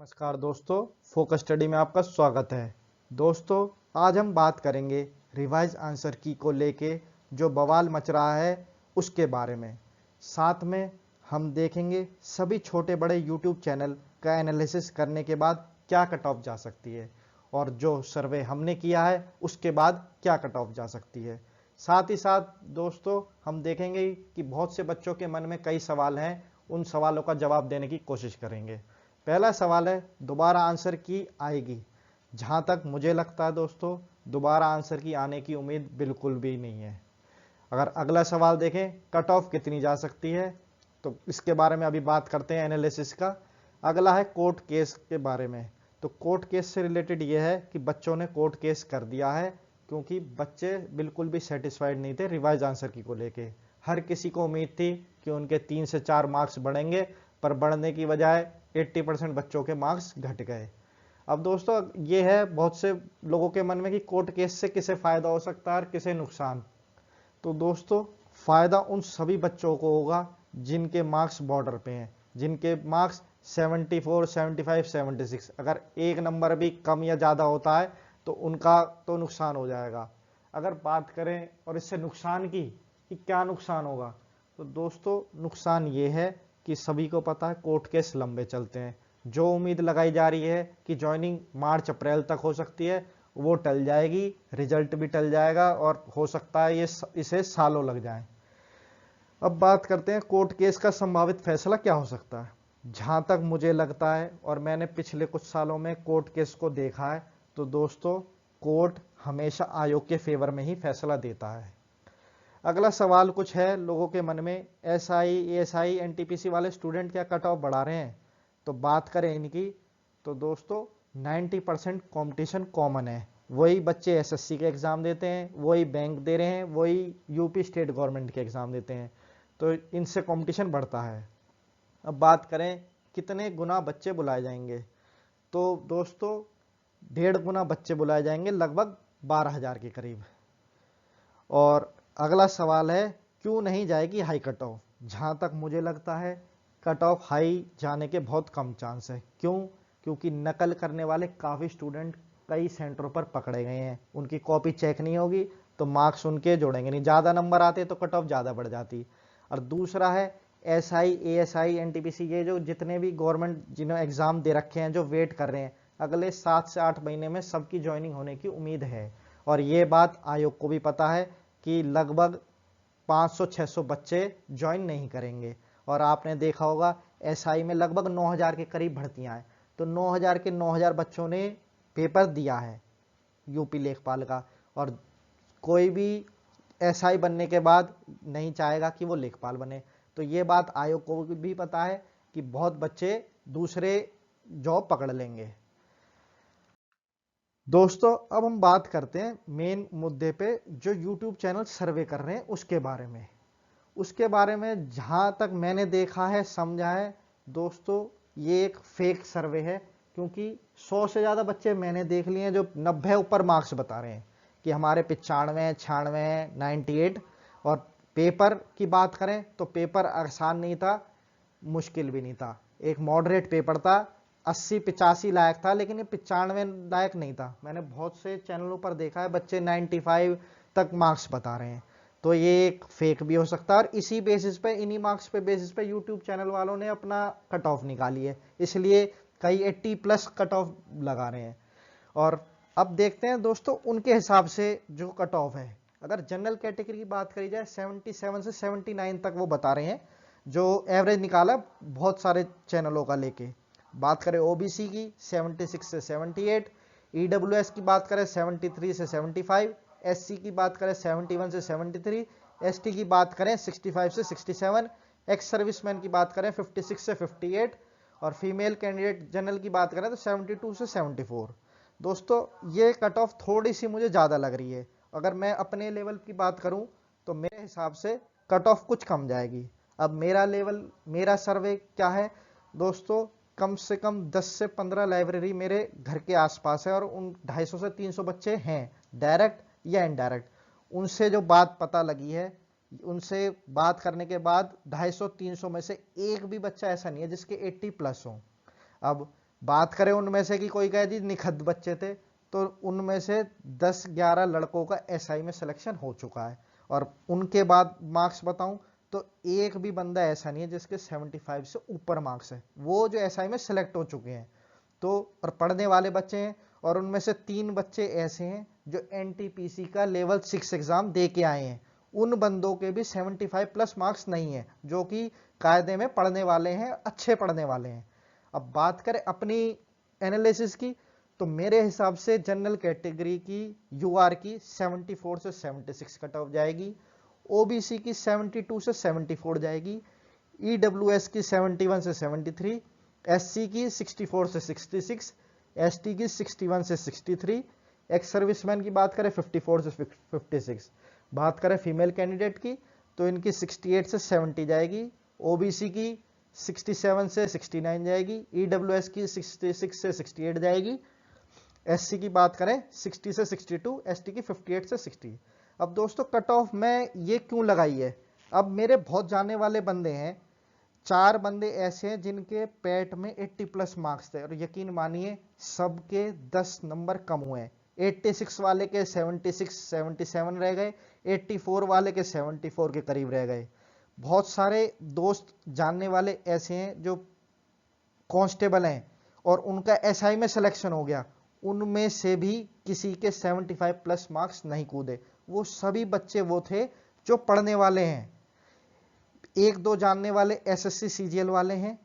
नमस्कार दोस्तों, focus study में आपका स्वागत है। दोस्तों, आज हम बात करेंगे रिवाइज आंसर की को लेके जो बवाल मच रहा है उसके बारे में। साथ में हम देखेंगे सभी छोटे बड़े YouTube चैनल का एनालिसिस करने के बाद क्या कट ऑफ जा सकती है और जो सर्वे हमने किया है उसके बाद क्या कट ऑफ जा सकती है। साथ ही साथ दोस्तों हम देखेंगे कि बहुत से बच्चों के मन में कई सवाल हैं, उन सवालों का जवाब देने की कोशिश करेंगे। पहला सवाल है, दोबारा आंसर की आएगी? जहां तक मुझे लगता है दोस्तों, दोबारा आंसर की आने की उम्मीद बिल्कुल भी नहीं है। अगर अगला सवाल देखें, कट ऑफ कितनी जा सकती है, तो इसके बारे में अभी बात करते हैं एनालिसिस का। अगला है कोर्ट केस के बारे में। तो कोर्ट केस से रिलेटेड ये है कि बच्चों ने कोर्ट केस कर दिया है क्योंकि बच्चे बिल्कुल भी सेटिस्फाइड नहीं थे रिवाइज आंसर की को लेके। हर किसी को उम्मीद थी कि उनके 3 से 4 मार्क्स बढ़ेंगे, पर बढ़ने की बजाय 80% बच्चों के मार्क्स घट गए। अब दोस्तों ये है बहुत से लोगों के मन में कि कोर्ट केस से किसे फायदा हो सकता है और किसे नुकसान। तो दोस्तों फायदा उन सभी बच्चों को होगा जिनके मार्क्स बॉर्डर पे हैं, जिनके मार्क्स 74, 75, 76। अगर एक नंबर भी कम या ज्यादा होता है तो उनका तो नुकसान हो जाएगा। अगर बात करें और इससे नुकसान की कि क्या नुकसान होगा, तो दोस्तों नुकसान ये है कि सभी को पता है कोर्ट केस लंबे चलते हैं। जो उम्मीद लगाई जा रही है कि ज्वाइनिंग मार्च अप्रैल तक हो सकती है, वो टल जाएगी, रिजल्ट भी टल जाएगा और हो सकता है इसे सालों लग जाए। अब बात करते हैं कोर्ट केस का संभावित फैसला क्या हो सकता है। जहां तक मुझे लगता है और मैंने पिछले कुछ सालों में कोर्ट केस को देखा है, तो दोस्तों कोर्ट हमेशा आयोग के फेवर में ही फैसला देता है। अगला सवाल कुछ है लोगों के मन में, एसआई, एएसआई, एनटीपीसी वाले स्टूडेंट क्या कट ऑफ बढ़ा रहे हैं? तो बात करें इनकी, तो दोस्तों 90% कंपटीशन कॉमन है। वही बच्चे एसएससी के एग्जाम देते हैं, वही बैंक दे रहे हैं, वही यूपी स्टेट गवर्नमेंट के एग्जाम देते हैं, तो इनसे कंपटीशन बढ़ता है। अब बात करें कितने गुना बच्चे बुलाए जाएंगे, तो दोस्तों 1.5 गुना बच्चे बुलाए जाएंगे, लगभग 12,000 के करीब। और अगला सवाल है, क्यों नहीं जाएगी हाई कट ऑफ? जहां तक मुझे लगता है कट ऑफ हाई जाने के बहुत कम चांस है। क्यों? क्योंकि नकल करने वाले काफ़ी स्टूडेंट कई सेंटरों पर पकड़े गए हैं, उनकी कॉपी चेक नहीं होगी तो मार्क्स उनके जोड़ेंगे नहीं, ज़्यादा नंबर आते तो कट ऑफ ज़्यादा बढ़ जाती। और दूसरा है एसआई, एएसआई, एनटीपीसी, ये जो जितने भी गवर्नमेंट जिन्होंने एग्ज़ाम दे रखे हैं, जो वेट कर रहे हैं, अगले 7 से 8 महीने में सबकी ज्वाइनिंग होने की उम्मीद है। और ये बात आयोग को भी पता है कि लगभग 500-600 बच्चे ज्वाइन नहीं करेंगे। और आपने देखा होगा एसआई में लगभग 9,000 के करीब भर्तियां हैं, तो 9,000 के 9,000 बच्चों ने पेपर दिया है यूपी लेखपाल का, और कोई भी एसआई बनने के बाद नहीं चाहेगा कि वो लेखपाल बने। तो ये बात आयोग को भी पता है कि बहुत बच्चे दूसरे जॉब पकड़ लेंगे। दोस्तों अब हम बात करते हैं मेन मुद्दे पे, जो YouTube चैनल सर्वे कर रहे हैं उसके बारे में। उसके बारे में जहां तक मैंने देखा है, समझा है दोस्तों, ये एक फेक सर्वे है। क्योंकि 100 से ज़्यादा बच्चे मैंने देख लिए हैं जो 90 ऊपर मार्क्स बता रहे हैं कि हमारे 95, 96, 98। और पेपर की बात करें तो पेपर आसान नहीं था, मुश्किल भी नहीं था, एक मॉडरेट पेपर था, 80-85 लायक था, लेकिन ये 95 लायक नहीं था। मैंने बहुत से चैनलों पर देखा है बच्चे 95 तक मार्क्स बता रहे हैं। तो ये एक फेक भी हो सकता है, और इसी बेसिस पे, इन्हीं मार्क्स पे बेसिस पे यूट्यूब चैनल वालों ने अपना कट ऑफ निकाली है, इसलिए कई 80+ कट ऑफ लगा रहे हैं। और अब देखते हैं दोस्तों उनके हिसाब से जो कट ऑफ है। अगर जनरल कैटेगरी की बात करी जाए, 77 से 79 तक वो बता रहे हैं, जो एवरेज निकाला बहुत सारे चैनलों का लेके। बात करें ओबीसी की, 76 से 78, ईडब्ल्यूएस की बात करें 73 से 75, एससी की बात करें 71 से 73, एसटी की बात करें 65 से 67, एक्स सर्विसमैन की बात करें 56 से 58, और फीमेल कैंडिडेट जनरल की बात करें तो 72 से 74। दोस्तों ये कट ऑफ थोड़ी सी मुझे ज़्यादा लग रही है। अगर मैं अपने लेवल की बात करूं तो मेरे हिसाब से कट ऑफ कुछ कम जाएगी। अब मेरा लेवल, मेरा सर्वे क्या है दोस्तों, कम से कम 10 से 15 लाइब्रेरी मेरे घर के आसपास है, और उन 250 से 300 बच्चे हैं डायरेक्ट या इनडायरेक्ट। उनसे जो बात पता लगी है, उनसे बात करने के बाद 250-300 में से एक भी बच्चा ऐसा नहीं है जिसके 80+ हो। अब बात करें उनमें से कि कोई कहे जी निखद्द बच्चे थे, तो उनमें से 10-11 लड़कों का एसआई में सिलेक्शन हो चुका है। और उनके बाद मार्क्स बताऊं तो एक भी बंदा ऐसा नहीं है जिसके 75 से ऊपर मार्क्स है, वो जो एसआई में सिलेक्ट हो चुके हैं। तो और पढ़ने वाले बच्चे हैं, और उनमें से 3 बच्चे ऐसे हैं जो एनटीपीसी का लेवल 6 एग्जाम दे के आए हैं। उन बंदों के भी 75 प्लस मार्क्स नहीं है, जो कि कायदे में पढ़ने वाले हैं, अच्छे पढ़ने वाले हैं। अब बात करें अपनी एनालिसिस की, तो मेरे हिसाब से जनरल कैटेगरी की यूआर की 74 से 76 कट ऑफ जाएगी, ओबीसी की 72 से 74 जाएगी, ईडब्ल्यूएस की 71 से 73, एससी की 64 से 66, एसटी की 61 से 63, एक्स सर्विसमैन की बात करें 54 से 56। बात करें फीमेल कैंडिडेट की तो इनकी 68 से 70 जाएगी, ओबीसी की 67 से 69 जाएगी, ईडब्ल्यूएस की 66 से 68 जाएगी, एससी की बात करें 60 से 62, एसटी की 58 से 60। अब दोस्तों कट ऑफ में ये क्यों लगाई है, अब मेरे बहुत जानने वाले बंदे हैं, 4 बंदे ऐसे हैं जिनके पैट में 80 प्लस मार्क्स थे, और यकीन मानिए सबके 10 नंबर कम हुए हैं। 86 वाले के 76 77 रह गए, 84 वाले के 74 के करीब रह गए। बहुत सारे दोस्त जानने वाले ऐसे हैं जो कांस्टेबल हैं और उनका एसआई में सिलेक्शन हो गया, उनमें से भी किसी के 75 प्लस मार्क्स नहीं कूदे। वो सभी बच्चे वो थे जो पढ़ने वाले हैं। एक दो जानने वाले एसएससी सीजीएल वाले हैं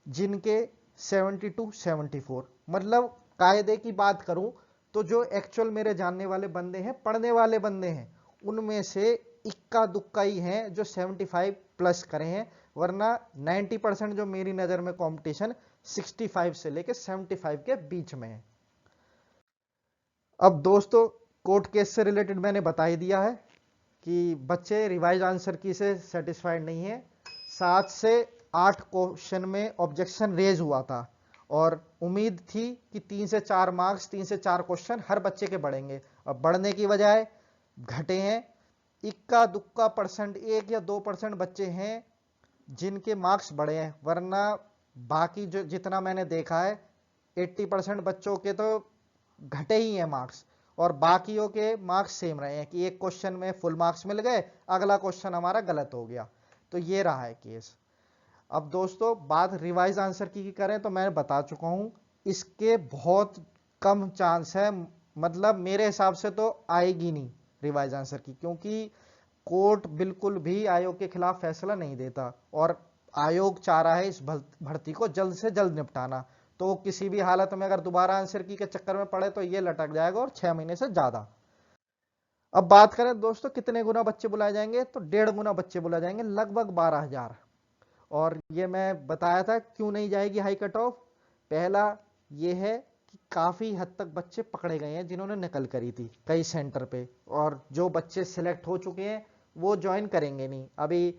जिनके 72 74, मतलब कायदे की बात करूं तो जो एक्चुअल मेरे जानने वाले बंदे हैं, पढ़ने वाले बंदे हैं, उनमें से इक्का दुक्का ही हैं जो 75 प्लस करे हैं, वरना 90% जो मेरी नजर में कंपटीशन 65 से लेके 75 के बीच में है। अब दोस्तों कोर्ट केस से रिलेटेड मैंने बता ही दिया है कि बच्चे रिवाइज आंसर की से सेटिस्फाइड नहीं है। 7 से 8 क्वेश्चन में ऑब्जेक्शन रेज हुआ था और उम्मीद थी कि 3 से 4 मार्क्स, 3 से 4 क्वेश्चन हर बच्चे के बढ़ेंगे, और बढ़ने की बजाय घटे हैं। इक्का दुक्का परसेंट 1 या 2% बच्चे हैं जिनके मार्क्स बढ़े हैं, वरना बाकी जो जितना मैंने देखा है 80% बच्चों के तो घटे ही हैं मार्क्स, और बाकियों के मार्क्स सेम रहे हैं कि एक क्वेश्चन में फुल मार्क्स मिल गए, अगला क्वेश्चन हमारा गलत हो गया। तो ये रहा है केस। अब दोस्तों बात रिवाइज आंसर की करें तो मैं बता चुका हूं इसके बहुत कम चांस है, मतलब मेरे हिसाब से तो आएगी नहीं रिवाइज आंसर की, क्योंकि कोर्ट बिल्कुल भी आयोग के खिलाफ फैसला नहीं देता और आयोग चाह रहा है इस भर्ती को जल्द से जल्द निपटाना। तो किसी भी हालत में अगर दोबारा आंसर की के चक्कर में पड़े तो ये लटक जाएगा, और 6 महीने से ज्यादा। अब बात करें दोस्तों कितने गुना बच्चे बुलाए जाएंगे, तो 1.5 गुना बच्चे बुलाए जाएंगे, लगभग 12,000। और ये मैं बताया था क्यों नहीं जाएगी हाई कट ऑफ। पहला ये है कि काफी हद तक बच्चे पकड़े गए हैं जिन्होंने नकल करी थी कई सेंटर पे, और जो बच्चे सिलेक्ट हो चुके हैं वो ज्वाइन करेंगे नहीं। अभी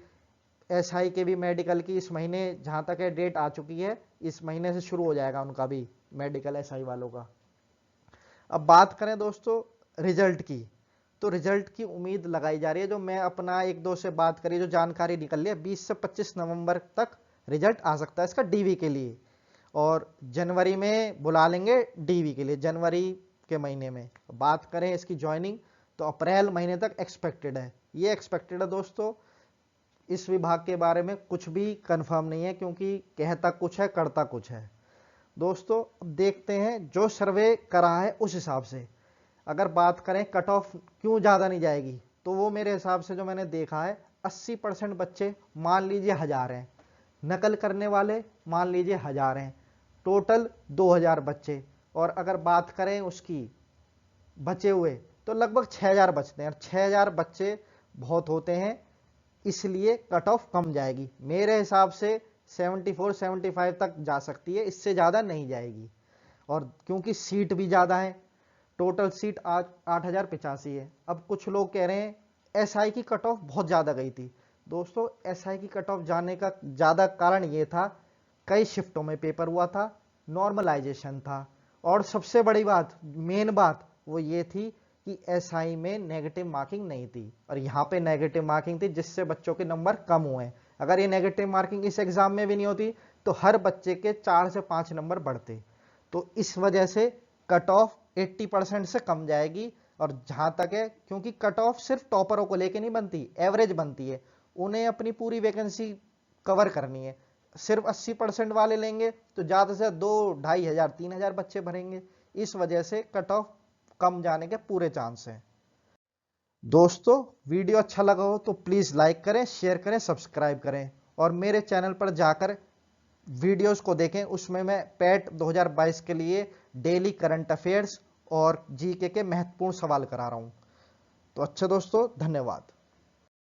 एसआई के भी मेडिकल की इस महीने जहां तक है डेट आ चुकी है, इस महीने से शुरू हो जाएगा उनका भी मेडिकल एसआई वालों का। अब बात करें दोस्तों रिजल्ट की, तो रिजल्ट की उम्मीद लगाई जा रही है, जो मैं अपना एक दो से बात करी जो जानकारी निकल रही है, 20 से 25 नवंबर तक रिजल्ट आ सकता है इसका डीवी के लिए, और जनवरी में बुला लेंगे डीवी के लिए, जनवरी के महीने में। बात करें इसकी ज्वाइनिंग तो अप्रैल महीने तक एक्सपेक्टेड है। ये एक्सपेक्टेड है दोस्तों, इस विभाग के बारे में कुछ भी कंफर्म नहीं है, क्योंकि कहता कुछ है करता कुछ है। दोस्तों अब देखते हैं जो सर्वे करा है उस हिसाब से। अगर बात करें कट ऑफ क्यों ज़्यादा नहीं जाएगी, तो वो मेरे हिसाब से जो मैंने देखा है 80% बच्चे मान लीजिए 1000 हैं, नकल करने वाले मान लीजिए 1000 हैं, टोटल 2000 बच्चे। और अगर बात करें उसकी बचे हुए तो लगभग 6000 बचते हैं, और 6000 बच्चे बहुत होते हैं, इसलिए कट ऑफ कम जाएगी। मेरे हिसाब से 74 75 तक जा सकती है, इससे ज़्यादा नहीं जाएगी। और क्योंकि सीट भी ज़्यादा है, टोटल सीट 8085 है। अब कुछ लोग कह रहे हैं एसआई की कट ऑफ बहुत ज़्यादा गई थी। दोस्तों एसआई की कट ऑफ जाने का ज़्यादा कारण ये था, कई शिफ्टों में पेपर हुआ था, नॉर्मलाइजेशन था, और सबसे बड़ी बात, मेन बात वो ये थी कि एसआई में नेगेटिव मार्किंग नहीं थी, और यहाँ पे नेगेटिव मार्किंग थी जिससे बच्चों के नंबर कम हुए। अगर ये नेगेटिव मार्किंग इस एग्जाम में भी नहीं होती तो हर बच्चे के 4 से 5 नंबर बढ़ते। तो इस वजह से कट ऑफ 80% से कम जाएगी। और जहां तक है, क्योंकि कट ऑफ सिर्फ टॉपरों को लेके नहीं बनती, एवरेज बनती है, उन्हें अपनी पूरी वैकेंसी कवर करनी है। सिर्फ 80% वाले लेंगे तो ज्यादा से 2-2,500 3,000 बच्चे भरेंगे। इस वजह से कट ऑफ कम जाने के पूरे चांस हैं। दोस्तों, वीडियो अच्छा लगा हो तो प्लीज लाइक करें, शेयर करें, सब्सक्राइब करें और मेरे चैनल पर जाकर वीडियोस को देखें। उसमें मैं पैट 2022 के लिए डेली करंट अफेयर्स और जीके के महत्वपूर्ण सवाल करा रहा हूं। तो अच्छा दोस्तों, धन्यवाद।